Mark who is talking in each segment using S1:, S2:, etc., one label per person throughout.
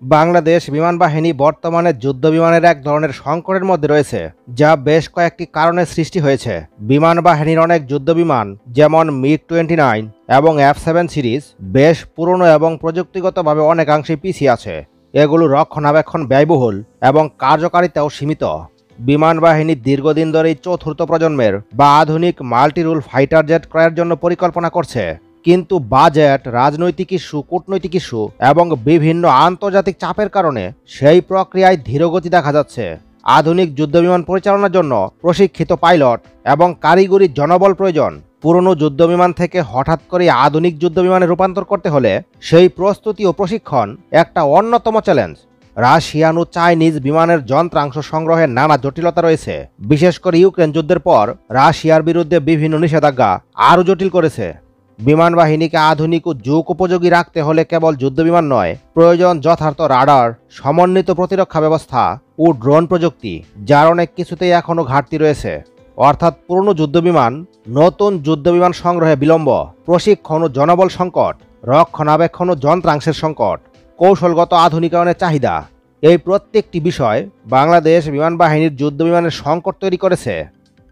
S1: বাংলাদেশ বিমান বাহিনী বর্তমানে যুদ্ধ বিমানের এক ধরনের সংকটের মধ্যে রয়েছে, যা বেশ কয়েকটি কারণে সৃষ্টি হয়েছে। বিমান বাহিনীর অনেক যুদ্ধ বিমান যেমন MiG-29 এবং F-7 সিরিজ বেশ পুরনো এবং প্রযুক্তিগতভাবে অনেকাংশে পিছিয়ে আছে। এগুলো রক্ষণাবেক্ষণ ব্যয়বহুল এবং কার্যকারিতাও সীমিত। বিমান বাহিনী দীর্ঘদিন ধরেই চতুর্থ প্রজন্মের বা আধুনিক মাল্টি-রোল ফাইটার জেট ক্রয়ের জন্য পরিকল্পনা করছে, কিন্তু বাজেট, রাজনৈতিক ইস্যু, কূটনৈতিক ইস্যু এবং বিভিন্ন আন্তর্জাতিক চাপের কারণে সেই প্রক্রিয়ায় ধীরগতি দেখা যাচ্ছে। আধুনিক যুদ্ধবিমান পরিচালনার জন্য প্রশিক্ষিত পাইলট এবং কারিগরি জনবল প্রয়োজন। পুরনো যুদ্ধবিমান থেকে হঠাৎ করে আধুনিক যুদ্ধবিমানে রূপান্তর করতে হলে সেই প্রস্তুতি ও প্রশিক্ষণ একটা অন্যতম চ্যালেঞ্জ। রাশিয়ান ও চাইনিজ বিমানের যন্ত্রাংশ সংগ্রহের নানা জটিলতা রয়েছে। বিশেষ করে ইউক্রেন যুদ্ধের পর রাশিয়ার বিরুদ্ধে বিভিন্ন নিষেধাজ্ঞা আরও জটিল করেছে। বিমান বাহিনীকে আধুনিক ও যুগ উপযোগী রাখতে হলে কেবল যুদ্ধবিমান নয়, প্রয়োজন যথার্থ রাডার, সমন্বিত প্রতিরক্ষা ব্যবস্থা ও ড্রোন প্রযুক্তি, যার অনেক কিছুতেই এখনও ঘাটতি রয়েছে। অর্থাৎ পুরনো যুদ্ধবিমান, নতুন যুদ্ধবিমান সংগ্রহে বিলম্ব, প্রশিক্ষণ ও জনবল সংকট, রক্ষণাবেক্ষণ ও যন্ত্রাংশের সংকট, কৌশলগত আধুনিকায়নের চাহিদা, এই প্রত্যেকটি বিষয় বাংলাদেশ বিমান বাহিনীর যুদ্ধবিমানের সংকট তৈরি করেছে।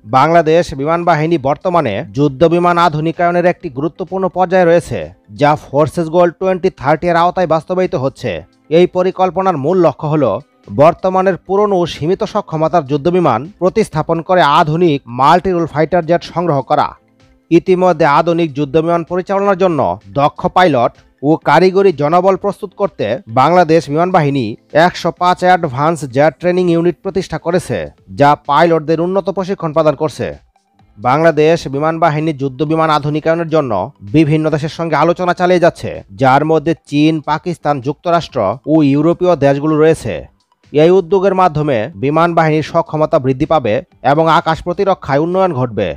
S1: বাংলাদেশ বিমান বাহিনী বর্তমানে যুদ্ধবিমান আধুনিকায়নের একটি গুরুত্বপূর্ণ পর্যায়ে রয়েছে, যা ফোর্সেস গোল 2030 এর আওতায় বাস্তবায়িত হচ্ছে। এই পরিকল্পনার মূল লক্ষ্য হল বর্তমানের পুরনো ও সীমিত সক্ষমতার যুদ্ধবিমান প্রতিস্থাপন করে আধুনিক মাল্টি-রোল ফাইটার জেট সংগ্রহ করা। ইতিমধ্যে আধুনিক যুদ্ধবিমান পরিচালনার জন্য দক্ষ পাইলট ও কারিগরি জনবল প্রস্তুত করতে বাংলাদেশ বিমান বাহিনী 105 অ্যাডভান্স জেট ট্রেনিং ইউনিট প্রতিষ্ঠা করেছে, যা পাইলটদের উন্নত প্রশিক্ষণ প্রদান করছে। বাংলাদেশ বিমান বাহিনী যুদ্ধবিমান আধুনিকায়নের জন্য বিভিন্ন দেশের সঙ্গে আলোচনা চালিয়ে যাচ্ছে, যার মধ্যে চীন, পাকিস্তান, যুক্তরাষ্ট্র ও ইউরোপীয় দেশগুলো রয়েছে। এই উদ্যোগের মাধ্যমে বিমান বাহিনীর সক্ষমতা বৃদ্ধি পাবে এবং আকাশ প্রতিরক্ষায় উন্নয়ন ঘটবে।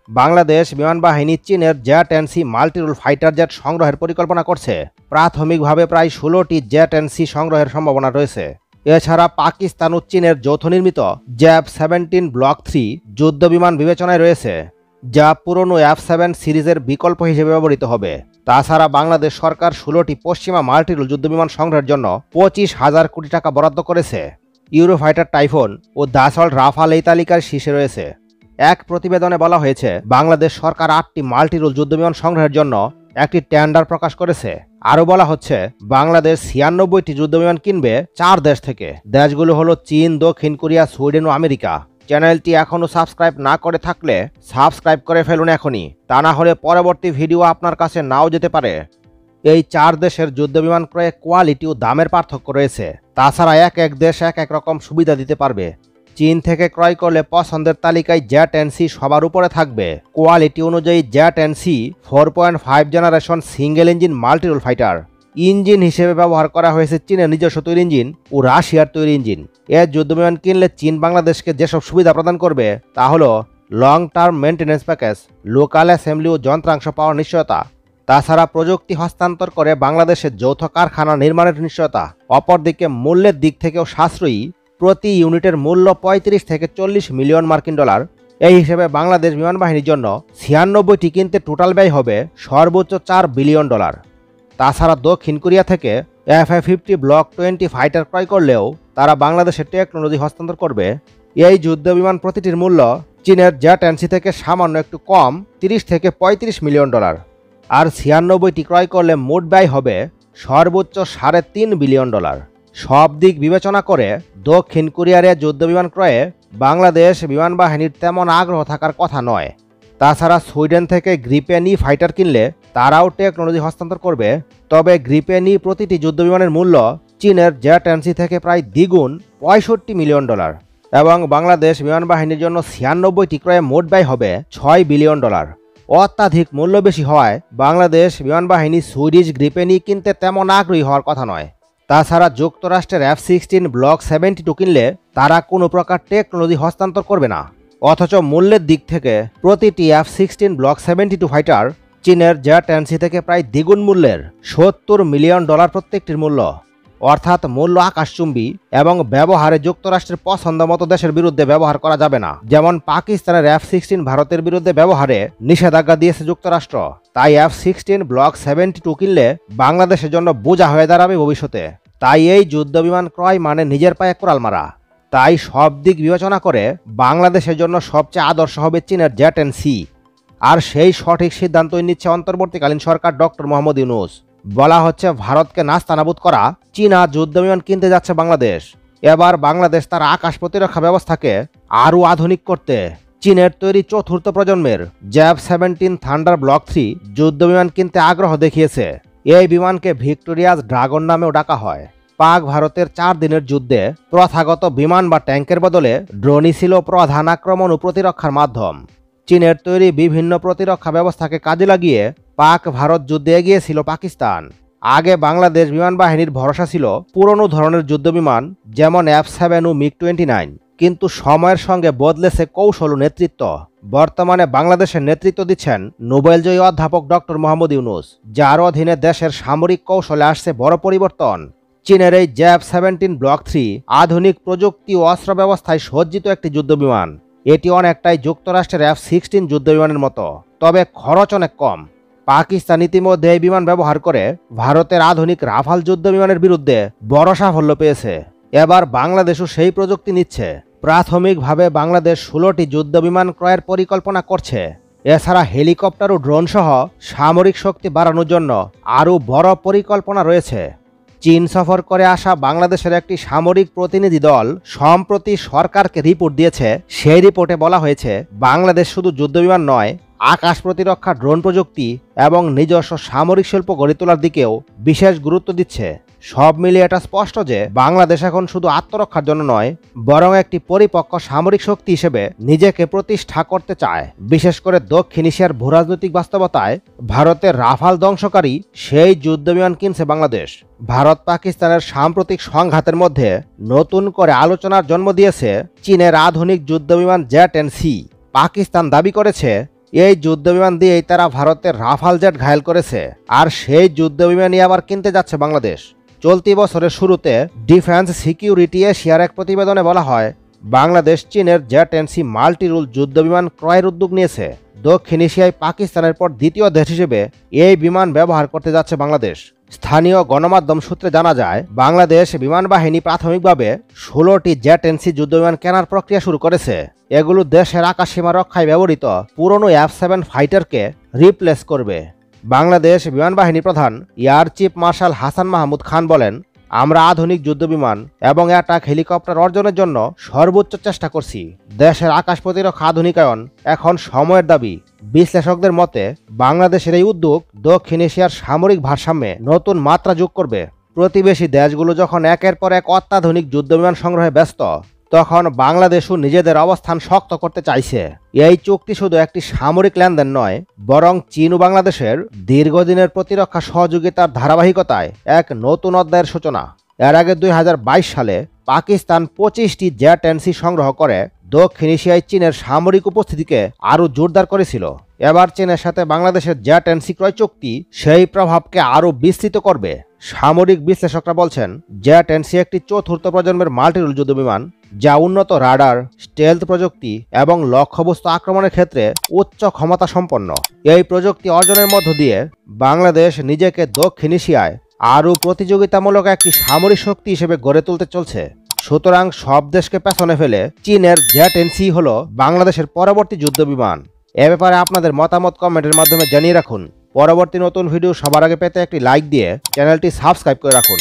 S1: বাংলাদেশ বিমান বাহিনী চীনের জেট-এনসি মাল্টি-রোল ফাইটার জেট সংগ্রহের পরিকল্পনা করছে। প্রাথমিকভাবে প্রায় 16টি জেট-এনসি সংগ্রহের সম্ভাবনা রয়েছে। এছাড়া পাকিস্তান ও চীনের যৌথ নির্মিত জ্যাব-17 ব্লক 3 যুদ্ধবিমান বিবেচনায় রয়েছে, যা পুরনো F-7 সিরিজের বিকল্প হিসেবে ব্যবহৃত হবে। তাছাড়া বাংলাদেশ সরকার 16টি পশ্চিমা মাল্টি-রোল যুদ্ধবিমান সংগ্রহের জন্য 25,000 কোটি টাকা বরাদ্দ করেছে। ইউরোফাইটার টাইফুন ও দাসল্ট রাফাল এই তালিকার শীর্ষে রয়েছে। এক প্রতিবেদনে বলা হয়েছে, বাংলাদেশ সরকার 8টি মাল্টি-রোল যুদ্ধবিমান সংগ্রহের জন্য একটি টেন্ডার প্রকাশ করেছে। আরও বলা হচ্ছে, বাংলাদেশ 96টি যুদ্ধবিমান কিনবে 4 দেশ থেকে। দেশগুলো হলো চীন, দক্ষিণ কোরিয়া, সুইডেন ও আমেরিকা। চ্যানেলটি এখনও সাবস্ক্রাইব না করে থাকলে সাবস্ক্রাইব করে ফেলুন এখনই, তা না হলে পরবর্তী ভিডিও আপনার কাছে নাও যেতে পারে। এই 4 দেশের যুদ্ধবিমান ক্রয়ে কোয়ালিটি ও দামের পার্থক্য রয়েছে। তাছাড়া এক এক দেশ এক এক রকম সুবিধা দিতে পারবে। চীন থেকে ক্রয় করলে পছন্দের তালিকায় জেট-এনসি সবার উপরে থাকবে। কোয়ালিটি অনুযায়ী jet-NC 4.5 generation single engine multi-role fighter. Engine হিসেবে ব্যবহার করা হয়েছে চীনের নিজস্ব তৈরি ইঞ্জিন ও রাশিয়ার তৈরি ইঞ্জিন। এর যুদ্ধবিমান কিনলে চীন বাংলাদেশকে যেসব সুবিধা প্রদান করবে তা হলো long term maintenance package, local assembly ও যন্ত্রাংশ পাওয়ার নিশ্চয়তা। তাছাড়া প্রযুক্তি হস্তান্তর করে বাংলাদেশের যৌথ কারখানা নির্মাণের নিশ্চয়তা। অপরদিকে মূল্যের দিক থেকেও সাশ্রয়ী, প্রতি ইউনিটের মূল্য 35 থেকে 40 মিলিয়ন মার্কিন ডলার। এই হিসেবে বাংলাদেশ বিমান বাহিনীর জন্য 96টি কিনতে টোটাল ব্যয় হবে সর্বোচ্চ $4 বিলিয়ন। তাছাড়া দক্ষিণ কোরিয়া থেকে FA-50 ব্লক 20 ফাইটার ক্রয় করলেও তারা বাংলাদেশের টেকনোলজি হস্তান্তর করবে। এই যুদ্ধবিমান প্রতিটির মূল্য চীনের জেট-এনসি থেকে সামান্য একটু কম, 30 থেকে 35 মিলিয়ন ডলার। আর 96টি ক্রয় করলে মোট ব্যয় হবে সর্বোচ্চ $3.5 বিলিয়ন। সব দিক বিবেচনা করে দক্ষিণ কোরিয়ার যুদ্ধবিমান ক্রয়ে বাংলাদেশ বিমান বাহিনীর তেমন আগ্রহ থাকার কথা নয়। তাছাড়া সুইডেন থেকে গ্রিপেন-ই ফাইটার কিনলে তারাও টেকনোলজি হস্তান্তর করবে। তবে গ্রিপেন-ই প্রতিটি যুদ্ধবিমানের মূল্য চীনের জেট-এনসি থেকে প্রায় দ্বিগুণ, $65 মিলিয়ন। এবং বাংলাদেশ বিমান বাহিনীর জন্য 96টি ক্রয়ে মোট ব্যয় হবে $6 বিলিয়ন। অত্যাধিক মূল্য বেশি হওয়ায় বাংলাদেশ বিমান বাহিনী সুইডিশ গ্রিপেন-ই কিনতে তেমন আগ্রহী হওয়ার কথা নয়। তাছাড়া যুক্তরাষ্ট্রের F-16 ব্লক 72 কিনলে তারা কোনো প্রকার টেকনোলজি হস্তান্তর করবে না। অথচ মূল্যের দিক থেকে প্রতিটি F-16 ব্লক 72 ফাইটার চীনের জেট-এনসি থেকে প্রায় দ্বিগুণ মূল্যের, $70 মিলিয়ন প্রত্যেকটির মূল্য। অর্থাৎ মূল্য আকাশচুম্বী এবং ব্যবহারে যুক্তরাষ্ট্রের পছন্দ মতো দেশের বিরুদ্ধে ব্যবহার করা যাবে না। যেমন পাকিস্তানের F-16 ভারতের বিরুদ্ধে ব্যবহারে নিষেধাজ্ঞা দিয়েছে যুক্তরাষ্ট্র। তাই F-16 ব্লক 72 কিনলে বাংলাদেশের জন্য বোঝা হয়ে দাঁড়াবে ভবিষ্যতে। তাই এই যুদ্ধবিমান ক্রয় মানে নিজের পায়ে কোড়াল মারা। তাই সব দিক বিবেচনা করে বাংলাদেশের জন্য সবচেয়ে আদর্শ হবে চীনের জেট-এন-সি। আর সেই সঠিক সিদ্ধান্তই নিচ্ছে অন্তর্বর্তীকালীন সরকার ডক্টর মোহাম্মদ ইউনূস। বলা হচ্ছে ভারতকে নাস্তানাবুদ করা চীনা যুদ্ধবিমান কিনতে যাচ্ছে বাংলাদেশ। এবার বাংলাদেশ তার আকাশ প্রতিরক্ষা ব্যবস্থাকে আরও আধুনিক করতে চীনের তৈরি চতুর্থ প্রজন্মের জ্যাভ-17 থান্ডার ব্লক 3 যুদ্ধবিমান কিনতে আগ্রহ দেখিয়েছে। এই বিমানকে ভিক্টোরিয়াস ড্রাগন নামেও ডাকা হয়। পাক ভারতের 4 দিনের যুদ্ধে প্রথাগত বিমান বা ট্যাঙ্কের বদলে ড্রোনই ছিল প্রধান আক্রমণ ও প্রতিরক্ষার মাধ্যম। চীনের তৈরি বিভিন্ন প্রতিরক্ষা ব্যবস্থাকে কাজে লাগিয়ে পাক ভারত যুদ্ধে এগিয়েছিল পাকিস্তান। আগে বাংলাদেশ বিমান বাহিনীর ভরসা ছিল পুরনো ধরনের যুদ্ধবিমান যেমন F-7 ও MiG-29, কিন্তু সময়ের সঙ্গে বদলেছে কৌশল ও নেতৃত্ব। বর্তমানে বাংলাদেশের নেতৃত্ব দিচ্ছেন নোবেলজয়ী অধ্যাপক ডক্টর মোহাম্মদ ইউনূস, যার অধীনে দেশের সামরিক কৌশলে আসছে বড় পরিবর্তন। চীনের এই জ্যাভ-17 ব্লক 3 আধুনিক প্রযুক্তি ও অস্ত্র ব্যবস্থায় সজ্জিত একটি যুদ্ধবিমান। এটি অনেকটাই যুক্তরাষ্ট্রের F-16 যুদ্ধবিমানের মতো, তবে খরচ অনেক কম। পাকিস্তান ইতিমধ্যে এই বিমান ব্যবহার করে ভারতের আধুনিক রাফাল যুদ্ধবিমানের বিরুদ্ধে বড় সাফল্য পেয়েছে। এবার বাংলাদেশও সেই প্রযুক্তি নিচ্ছে। প্রাথমিকভাবে বাংলাদেশ 16টি যুদ্ধবিমান ক্রয়ের পরিকল্পনা করছে। এছাড়া হেলিকপ্টার ও ড্রোন সহ সামরিক শক্তি বাড়ানোর জন্য আরও বড় পরিকল্পনা রয়েছে। চীন সফর করে আসা বাংলাদেশের একটি সামরিক প্রতিনিধি দল সম্প্রতি সরকারকে রিপোর্ট দিয়েছে। সেই রিপোর্টে বলা হয়েছে বাংলাদেশ শুধু যুদ্ধবিমান নয়, আকাশ প্রতিরক্ষা, ড্রোন প্রযুক্তি এবং নিজস্ব সামরিক শিল্প গড়ে তোলার দিকেও বিশেষ গুরুত্ব দিচ্ছে। সব মিলিয়ে এটা স্পষ্ট যে বাংলাদেশ এখন শুধু আত্মরক্ষার জন্য নয়, বরং একটি পরিপক্ক সামরিক শক্তি হিসেবে নিজেকে প্রতিষ্ঠা করতে চায়। বিশেষ করে দক্ষিণ এশিয়ার ভূরাজনৈতিক বাস্তবতায় ভারতের রাফাল ধ্বংসকারী সেই যুদ্ধবিমান কিনছে বাংলাদেশ। ভারত পাকিস্তানের সাম্প্রতিক সংঘাতের মধ্যে নতুন করে আলোচনার জন্ম দিয়েছে চীনের আধুনিক যুদ্ধবিমান জেট-এন-সি। পাকিস্তান দাবি করেছে এই যুদ্ধবিমান দিয়েই তারা ভারতের রাফাল জেট ঘায়েল করেছে, আর সেই যুদ্ধবিমানই আবার কিনতে যাচ্ছে বাংলাদেশ। চলতি বছরের শুরুতে ডিফেন্স সিকিউরিটি এশিয়ার এক প্রতিবেদনে বলা হয় বাংলাদেশ চীনের জেট-এন-সি মাল্টি রুল যুদ্ধবিমান ক্রয়ের উদ্যোগ নিয়েছে। দক্ষিণ এশিয়ায় পাকিস্তানের পর দ্বিতীয় দেশ হিসেবে এই বিমান ব্যবহার করতে যাচ্ছে বাংলাদেশ। স্থানীয় গণমাধ্যম সূত্রে জানা যায় বাংলাদেশ বিমান বাহিনী প্রাথমিকভাবে 16টি জেট-এন-সি যুদ্ধবিমান কেনার প্রক্রিয়া শুরু করেছে। এগুলো দেশের আকাশসীমা রক্ষায় ব্যবহৃত পুরনো F-7 ফাইটারকে রিপ্লেস করবে। বাংলাদেশ বিমান বাহিনী প্রধান air chief marshal Hasan Mahmud Khan বলেন, আমরা আধুনিক যুদ্ধবিমান এবং অ্যাটাক হেলিকপ্টার অর্জনের জন্য সর্বোচ্চ চেষ্টা করছি। দেশের আকাশ প্রতিরক্ষা আধুনিকায়ন এখন সময়ের দাবি। বিশ্লেষকদের মতে বাংলাদেশের এই উদ্যোগ দক্ষিণ এশিয়ার সামরিক ভারসাম্যে নতুন মাত্রা যোগ করবে। প্রতিবেশী দেশগুলো যখন একের পর এক অত্যাধুনিক যুদ্ধবিমান সংগ্রহে ব্যস্ত, তখন বাংলাদেশও নিজেদের অবস্থান শক্ত করতে চাইছে। এই চুক্তি শুধু একটি সামরিক লেনদেন নয়, বরং চীন ও বাংলাদেশের দীর্ঘদিনের প্রতিরক্ষা সহযোগিতার ধারাবাহিকতায় এক নতুন অধ্যায়ের সূচনা। এর আগে 2022 সালে পাকিস্তান 25টি জেট-এন-সি সংগ্রহ করে দক্ষিণ এশিয়ায় চীনের সামরিক উপস্থিতিকে আরও জোরদার করেছিল। এবার চীনের সাথে বাংলাদেশের জেট-এন-সি ক্রয় চুক্তি সেই প্রভাবকে আরও বিস্তৃত করবে। সামরিক বিশ্লেষকরা বলছেন জেট-এন-সি একটি চতুর্থ প্রজন্মের মাল্টিরুল যুদ্ধবিমান, যা উন্নত রাডার, স্টেলথ প্রযুক্তি এবং লক্ষ্যবস্তু আক্রমণের ক্ষেত্রে উচ্চ ক্ষমতা সম্পন্ন। এই প্রযুক্তি অর্জনের মধ্য দিয়ে বাংলাদেশ নিজেকে দক্ষিণ এশিয়ায় আরও প্রতিযোগিতামূলক একটি সামরিক শক্তি হিসেবে গড়ে তুলতে চলছে। সুতরাং সব দেশকে পেছনে ফেলে চীনের জেট-এন-সি হল বাংলাদেশের পরবর্তী যুদ্ধবিমান। এ ব্যাপারে আপনাদের মতামত কমেন্টের মাধ্যমে জানিয়ে রাখুন। পরবর্তী নতুন ভিডিও সবার আগে পেতে একটি লাইক দিয়ে চ্যানেলটি সাবস্ক্রাইব করে রাখুন।